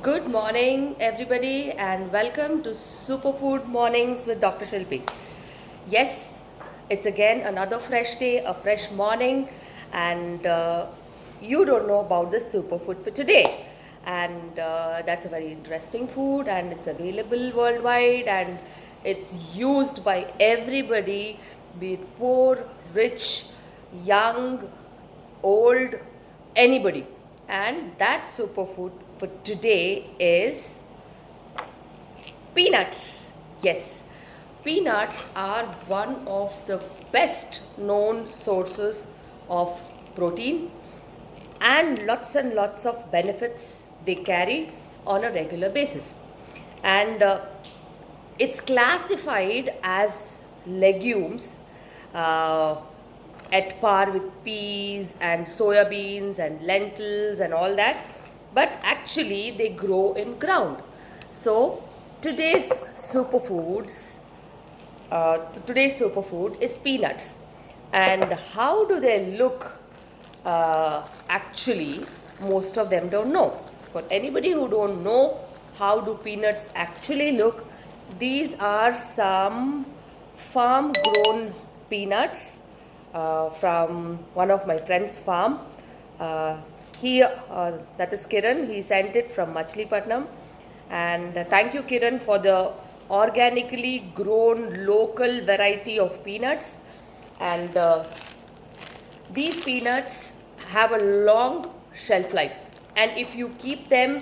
Good morning, everybody, and welcome to Superfood Mornings with Dr. Shilpi. Yes, it's again another fresh day, a fresh morning, and you don't know about this superfood for today. And that's a very interesting food, and it's available worldwide, and it's used by everybody, be it poor, rich, young, old, anybody. And that superfood for today is peanuts. Yes, peanuts are one of the best known sources of protein and lots of benefits they carry on a regular basis. And it's classified as legumes uh, at par with peas and soya beans and lentils and all that, but actually they grow in ground. So today's superfoods today's superfood is peanuts. And how do they look? Actually, most of them don't know. For anybody who don't know how do peanuts actually look, these are some farm grown peanuts from one of my friend's farm. That is Kiran, he sent it from Machilipatnam. And thank you, Kiran, for the organically grown local variety of peanuts. And these peanuts have a long shelf life. And if you keep them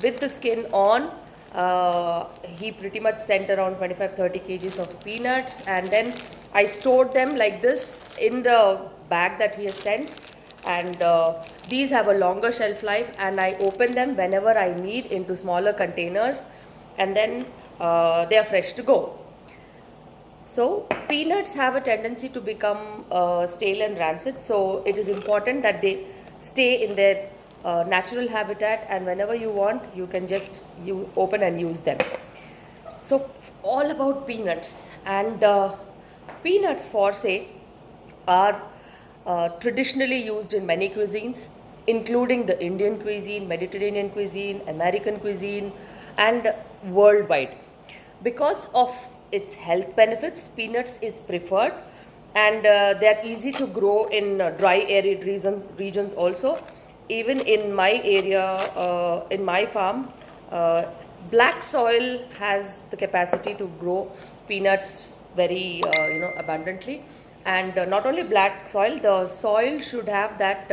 with the skin on, he pretty much sent around 25-30 kgs of peanuts. And then I stored them like this in the bag that he has sent. And these have a longer shelf life, and I open them whenever I need into smaller containers, and then they are fresh to go. So peanuts have a tendency to become stale and rancid, so it is important that they stay in their natural habitat, and whenever you want you can just open and use them. So all about peanuts. And peanuts for say are traditionally used in many cuisines, including the Indian cuisine, Mediterranean cuisine, American cuisine, and worldwide. Because of its health benefits, peanuts is preferred, and they are easy to grow in dry, arid regions also. Even in my area, in my farm, black soil has the capacity to grow peanuts very abundantly. And not only black soil, the soil should have that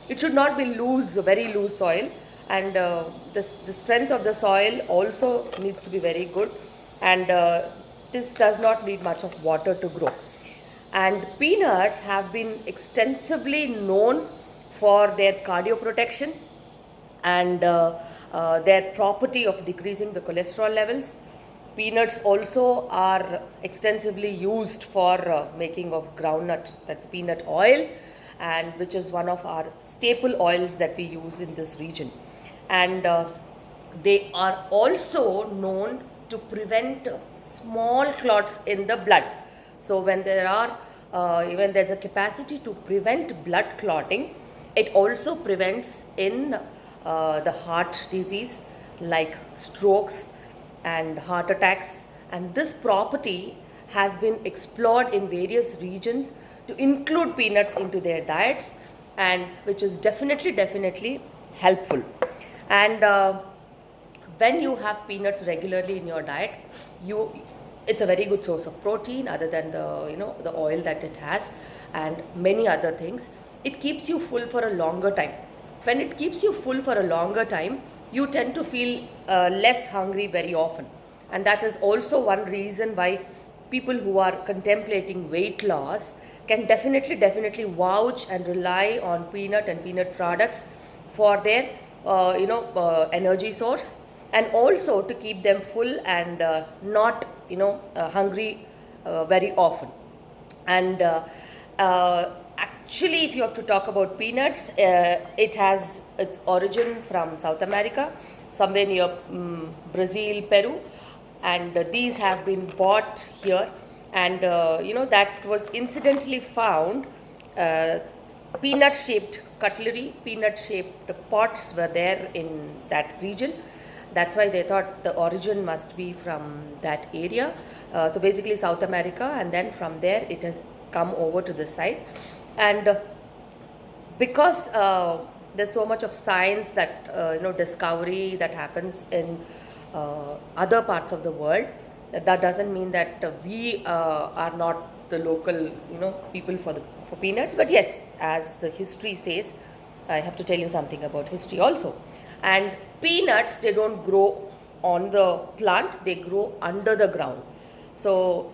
it should not be loose, very loose soil. And the strength of the soil also needs to be very good. And this does not need much of water to grow. And peanuts have been extensively known for their cardioprotection and their property of decreasing the cholesterol levels. Peanuts also are extensively used for making of groundnut, that's peanut oil, and which is one of our staple oils that we use in this region. And they are also known to prevent small clots in the blood. So when even there's a capacity to prevent blood clotting, it also prevents in the heart disease like strokes and heart attacks. And this property has been explored in various regions to include peanuts into their diets, and which is definitely helpful. And when you have peanuts regularly in your diet, it's a very good source of protein other than the oil that it has and many other things. It keeps you full for a longer time. When it keeps you full for a longer time, you tend to feel less hungry very often. And that is also one reason why people who are contemplating weight loss can definitely vouch and rely on peanut and peanut products for their energy source, and also to keep them full and not hungry very often. And actually, if you have to talk about peanuts, it has its origin from South America, somewhere near Brazil, Peru, and these have been bought here. And that was incidentally found peanut shaped cutlery, peanut shaped pots were there in that region. That's why they thought the origin must be from that area. So basically South America, and then from there it has come over to this side. And because there's so much of science that discovery that happens in other parts of the world, that doesn't mean that we are not the local people for peanuts. But yes, as the history says, I have to tell you something about history also. And peanuts, they don't grow on the plant, they grow under the ground. So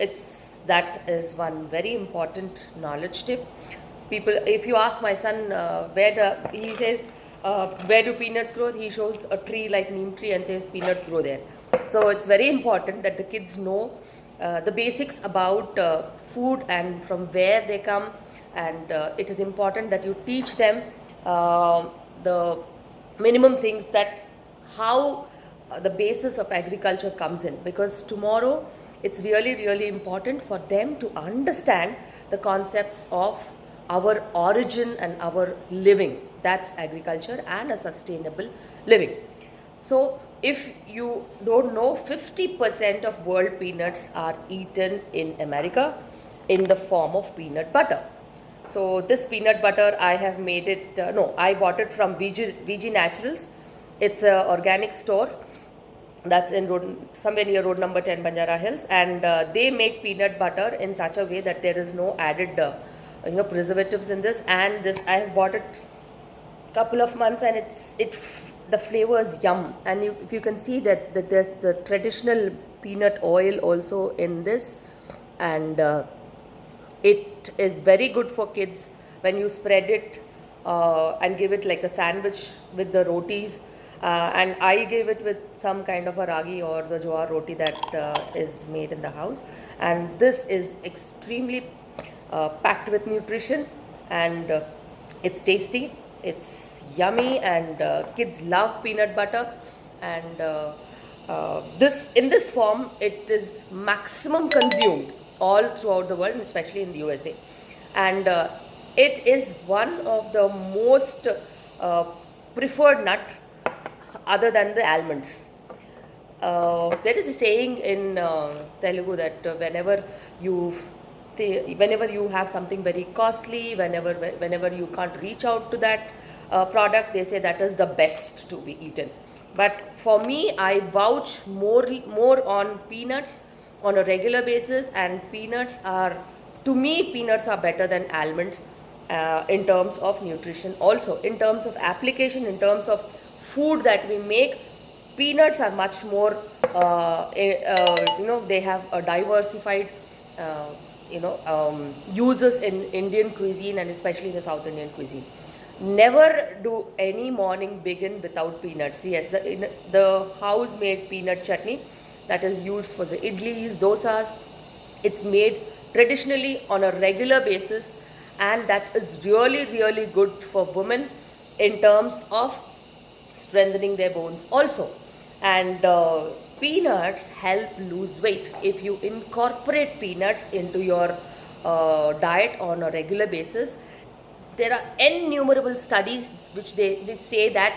that is one very important knowledge tip. People, if you ask my son he says where do peanuts grow, he shows a tree like neem tree and says peanuts grow there. So it's very important that the kids know the basics about food and from where they come. And it is important that you teach them the minimum things, that how the basis of agriculture comes in, because tomorrow it's really, really important for them to understand the concepts of our origin and our living. That's agriculture and a sustainable living. So if you don't know, 50% of world peanuts are eaten in America in the form of peanut butter. So this peanut butter, I have made it, I bought it from VG Naturals. It's an organic store that's in somewhere near road number 10, Banjara Hills. And they make peanut butter in such a way that there is no added preservatives in this. And this, I have bought it couple of months, and the flavor is yum. And if you can see that there's the traditional peanut oil also in this. And it is very good for kids when you spread it and give it like a sandwich with the rotis. And I gave it with some kind of a ragi or the jowar roti that is made in the house. And this is extremely packed with nutrition, and it's tasty, it's yummy, and kids love peanut butter. And in this form, it is maximum consumed all throughout the world, and especially in the USA. And it is one of the most preferred nut other than the almonds. There is a saying in Telugu that whenever you have something very costly, whenever you can't reach out to that product, they say that is the best to be eaten. But for me, I vouch more on peanuts on a regular basis, and peanuts are better than almonds in terms of nutrition, also in terms of application, in terms of food that we make. Peanuts are much more they have a diversified uses in Indian cuisine, and especially in the South Indian cuisine. Never do any morning begin without peanuts. Yes, the house made peanut chutney that is used for the idlis, dosas, it's made traditionally on a regular basis, and that is really, really good for women in terms of strengthening their bones also. And peanuts help lose weight. If you incorporate peanuts into your diet on a regular basis, there are innumerable studies which say that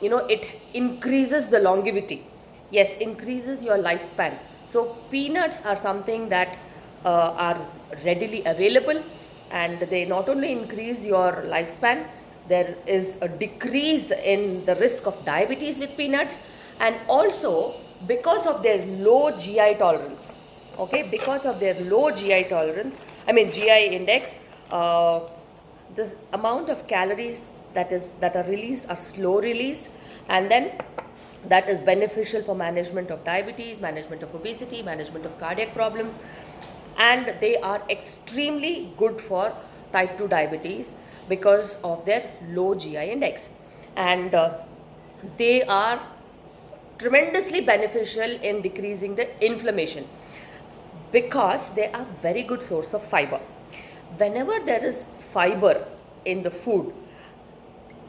it increases the longevity. Yes, increases your lifespan. So peanuts are something that are readily available, and they not only increase your lifespan, there is a decrease in the risk of diabetes with peanuts. And also because of their low GI tolerance, because of their low GI tolerance, GI index, the amount of calories that are released are slow released, and then that is beneficial for management of diabetes, management of obesity, management of cardiac problems, and they are extremely good for type 2 diabetes because of their low GI index. And they are tremendously beneficial in decreasing the inflammation because they are very good source of fiber. Whenever there is fiber in the food,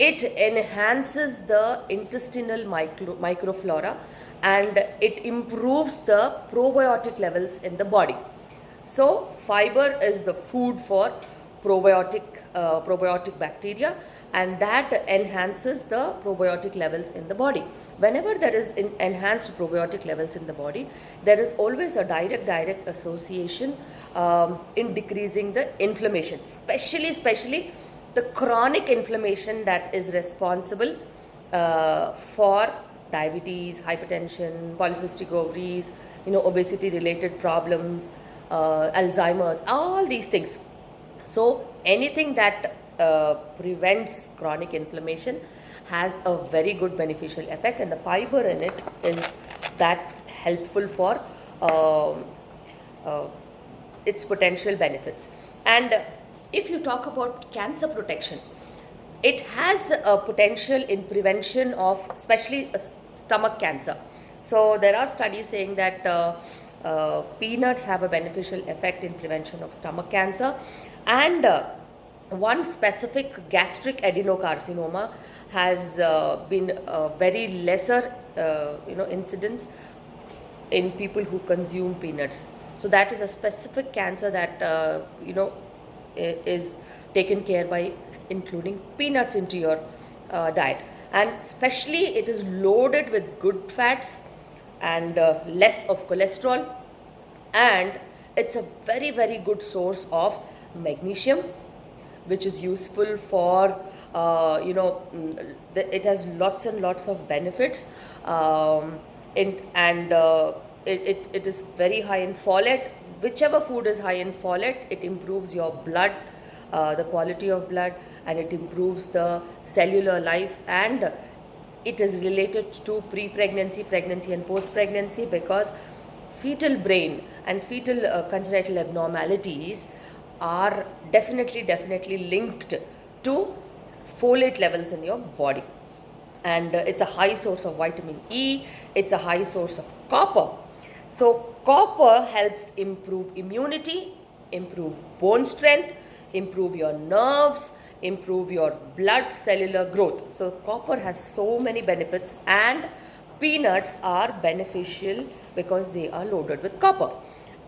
it enhances the intestinal microflora, and it improves the probiotic levels in the body. So fiber is the food for probiotic bacteria, and that enhances the probiotic levels in the body. Whenever there is enhanced probiotic levels in the body, there is always a direct association in decreasing the inflammation, especially the chronic inflammation that is responsible for diabetes, hypertension, polycystic ovaries, obesity related problems, Alzheimer's, all these things. So anything that prevents chronic inflammation has a very good beneficial effect, and the fiber in it is that helpful for its potential benefits. And if you talk about cancer protection, it has a potential in prevention of especially stomach cancer. So there are studies saying that peanuts have a beneficial effect in prevention of stomach cancer, and one specific gastric adenocarcinoma has been very lesser incidence in people who consume peanuts. So that is a specific cancer that is taken care by including peanuts into your diet. And especially it is loaded with good fats and less of cholesterol, and it's a very good source of magnesium, which is useful for it has lots and lots of benefits, it is very high in folate. Whichever food is high in folate, it improves your blood, the quality of blood, and it improves the cellular life, and it is related to pre-pregnancy, pregnancy and post-pregnancy, because fetal brain and fetal congenital abnormalities are definitely linked to folate levels in your body. And it's a high source of vitamin E, it's a high source of copper. So copper helps improve immunity, improve bone strength, improve your nerves, improve your blood cellular growth. So copper has so many benefits, and peanuts are beneficial because they are loaded with copper.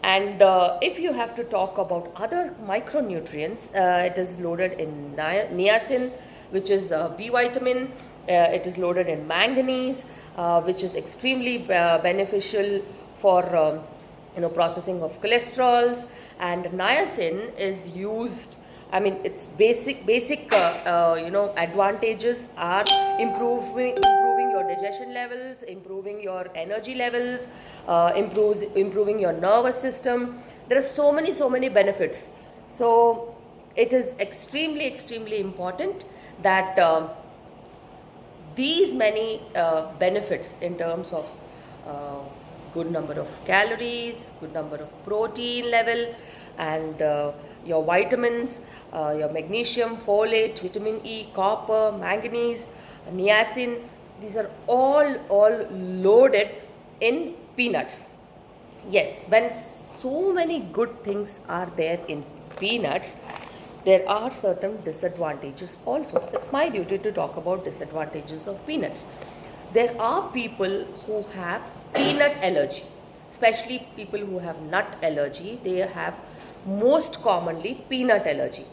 And if you have to talk about other micronutrients, it is loaded in niacin, which is B vitamin. It is loaded in manganese, which is extremely beneficial for processing of cholesterols. And niacin is used, I mean, its basic advantages are improving your digestion levels, improving your energy levels, improving your nervous system. There are so many benefits. So it is extremely important that these many benefits in terms of good number of calories, good number of protein level, and your vitamins, your magnesium, folate, vitamin E, copper, manganese, niacin, these are all loaded in peanuts. Yes, when so many good things are there in peanuts, there are certain disadvantages also. It's my duty to talk about disadvantages of peanuts. There are people who have peanut allergy, especially people who have nut allergy. They have most commonly peanut allergy.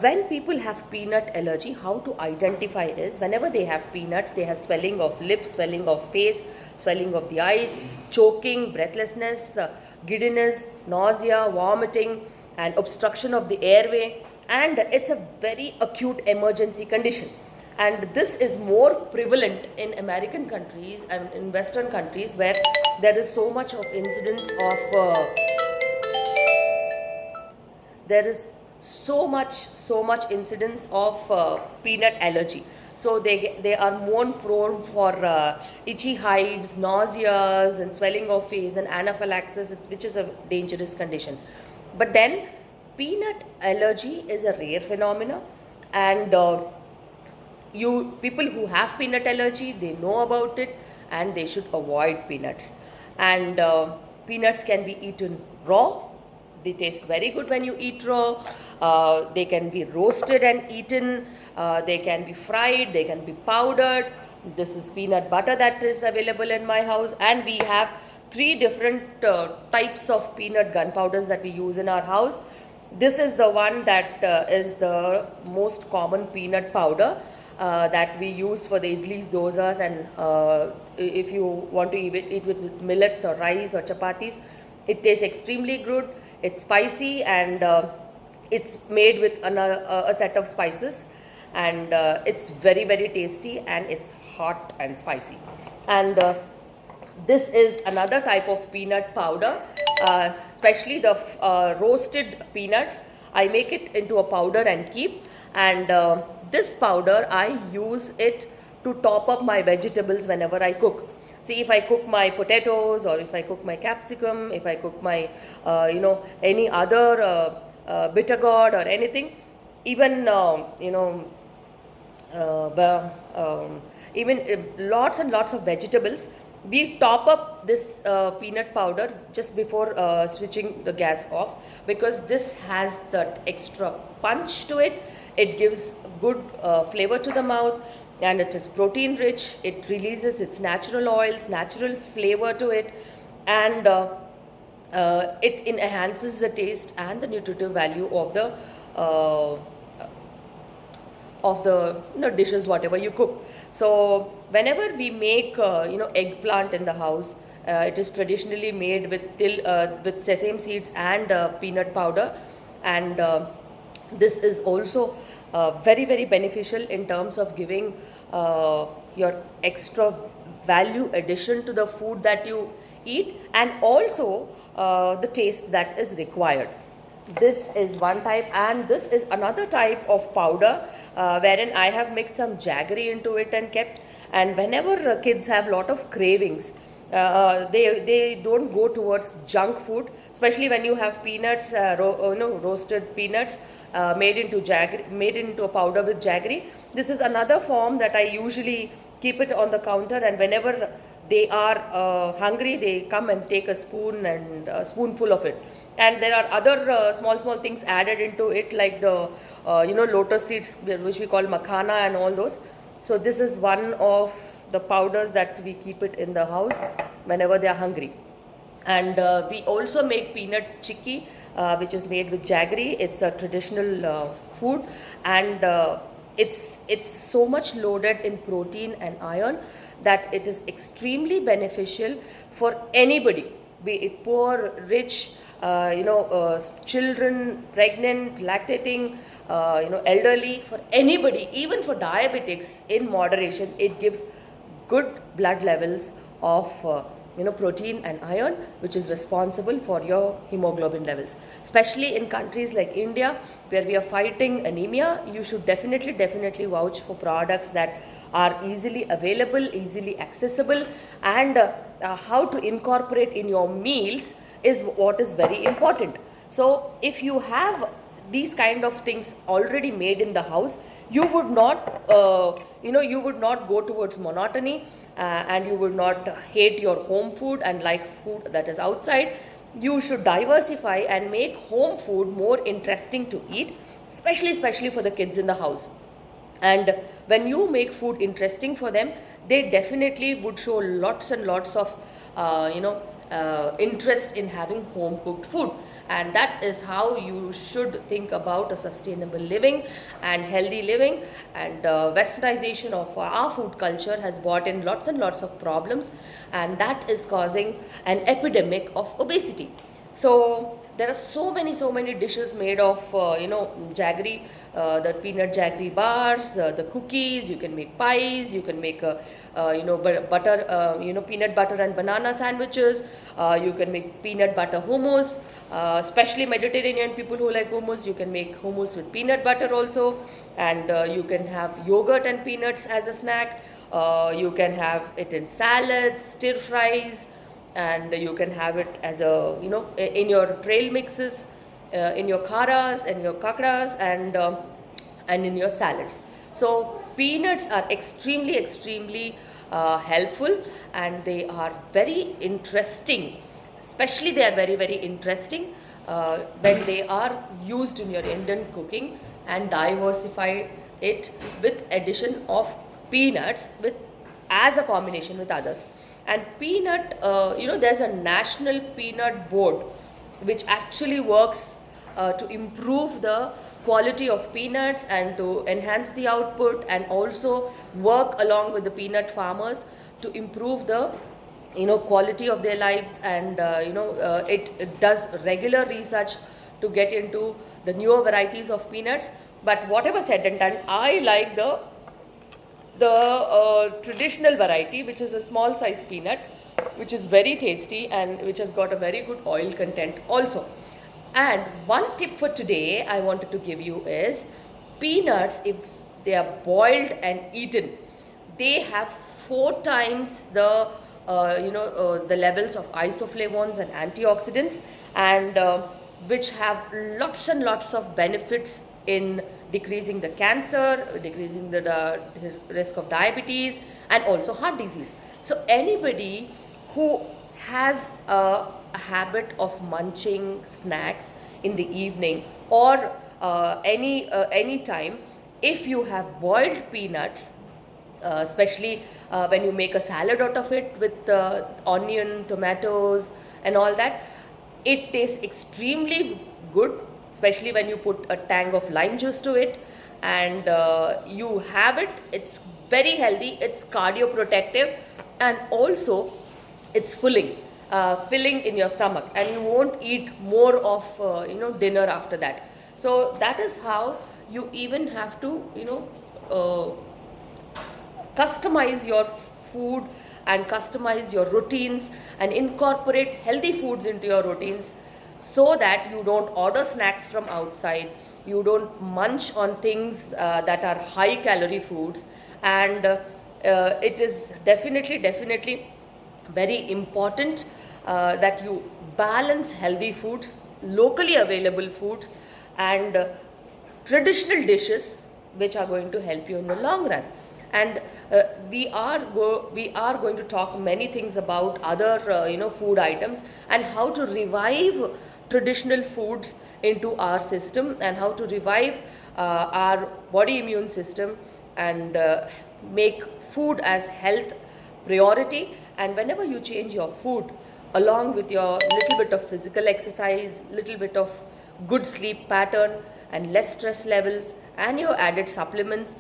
When people have peanut allergy, how to identify is whenever they have peanuts, they have swelling of lips, swelling of face, swelling of the eyes, choking, breathlessness, giddiness, nausea, vomiting, and obstruction of the airway. And it's a very acute emergency condition. And this is more prevalent in American countries and in Western countries, where there is so much of incidence of there is so much incidence of peanut allergy. So they are more prone for itchy hides, nauseas, and swelling of face, and anaphylaxis, which is a dangerous condition. But then peanut allergy is a rare phenomena, and people who have peanut allergy, they know about it, and they should avoid peanuts. And peanuts can be eaten raw. They taste very good when you eat raw. They can be roasted and eaten. They can be fried. They can be powdered. This is peanut butter that is available in my house, and we have 3 different types of peanut gunpowders that we use in our house. This is the one that is the most common peanut powder that we use for the idlis, dosas, and if you want to eat with millets or rice or chapatis, it tastes extremely good. It's spicy, and it's made with another a set of spices, and it's very very tasty, and it's hot and spicy. And this is another type of peanut powder, especially the roasted peanuts. I make it into a powder and keep, and this powder I use it to top up my vegetables whenever I cook. See, if I cook my potatoes, or if I cook my capsicum, if I cook my any other bitter gourd or anything, even even lots and lots of vegetables, we top up this peanut powder just before switching the gas off, because this has that extra punch to it. It gives good flavor to the mouth, and it is protein rich. It releases its natural oils, natural flavor to it, and it enhances the taste and the nutritive value uh, of the dishes whatever you cook. So whenever we make eggplant in the house, it is traditionally made with sesame seeds and peanut powder, and this is also very very beneficial in terms of giving your extra value addition to the food that you eat, and also the taste that is required. This is one type, and this is another type of powder wherein I have mixed some jaggery into it and kept. And whenever kids have lot of cravings, they don't go towards junk food, especially when you have peanuts, roasted peanuts made into a powder with jaggery. This is another form that I usually keep it on the counter, and whenever they are hungry, they come and take a spoon and a spoonful of it. And there are other small things added into it, like the lotus seeds, which we call makhana, and all those. So this is one of the powders that we keep it in the house whenever they are hungry. And we also make peanut chicky, which is made with jaggery. It's a traditional food, and it's so much loaded in protein and iron that it is extremely beneficial for anybody, be it poor, rich, children, pregnant, lactating, elderly, for anybody, even for diabetics. In moderation, it gives good blood levels of protein and iron, which is responsible for your hemoglobin levels. Especially in countries like India, where we are fighting anemia, you should definitely vouch for products that are easily available, easily accessible, and how to incorporate in your meals is what is very important. So if you have these kind of things already made in the house, you would not you would not go towards monotony, and you would not hate your home food and like food that is outside. You should diversify and make home food more interesting to eat, especially for the kids in the house. And when you make food interesting for them, they definitely would show lots and lots of interest in having home cooked food. And that is how you should think about a sustainable living and healthy living. And westernization of our food culture has brought in lots and lots of problems, and that is causing an epidemic of obesity. So there are so many dishes made of jaggery, the peanut jaggery bars, the cookies. You can make pies, you can make butter, peanut butter and banana sandwiches. You can make peanut butter hummus, especially Mediterranean people who like hummus. You can make hummus with peanut butter also, and you can have yogurt and peanuts as a snack. You can have it in salads, stir fries, and you can have it as a in your trail mixes, in your kharas and your kakras, and in your salads. So peanuts are extremely helpful, and they are very interesting. Especially they are very very interesting when they are used in your Indian cooking, and diversify it with addition of peanuts with as a combination with others. And peanut, there's a national peanut board which actually works to improve the quality of peanuts and to enhance the output, and also work along with the peanut farmers to improve the quality of their lives. And it does regular research to get into the newer varieties of peanuts. But whatever said and done, I like the traditional variety, which is a small size peanut, which is very tasty and which has got a very good oil content also. And one tip for today I wanted to give you is, peanuts, if they are boiled and eaten, they have 4 times the levels of isoflavones and antioxidants, and which have lots and lots of benefits in decreasing the cancer, decreasing the risk of diabetes, and also heart disease. So anybody who has a habit of munching snacks in the evening, or any time, if you have boiled peanuts, especially when you make a salad out of it with onion, tomatoes, and all that, it tastes extremely good, especially when you put a tang of lime juice to it, and you have it. It's very healthy, it's cardioprotective, and also it's filling in your stomach, and you won't eat more of dinner after that. So that is how you even have to customize your food and customize your routines and incorporate healthy foods into your routines, so that you don't order snacks from outside, you don't munch on things that are high calorie foods. And it is definitely very important that you balance healthy foods, locally available foods, and traditional dishes, which are going to help you in the long run. And we are going to talk many things about other food items, and how to revive traditional foods into our system, and how to revive our body immune system, and make food as health priority. And whenever you change your food along with your little bit of physical exercise, little bit of good sleep pattern, and less stress levels, and your added supplements,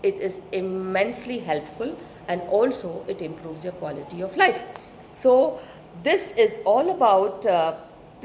it is immensely helpful, and also it improves your quality of life. So this is all about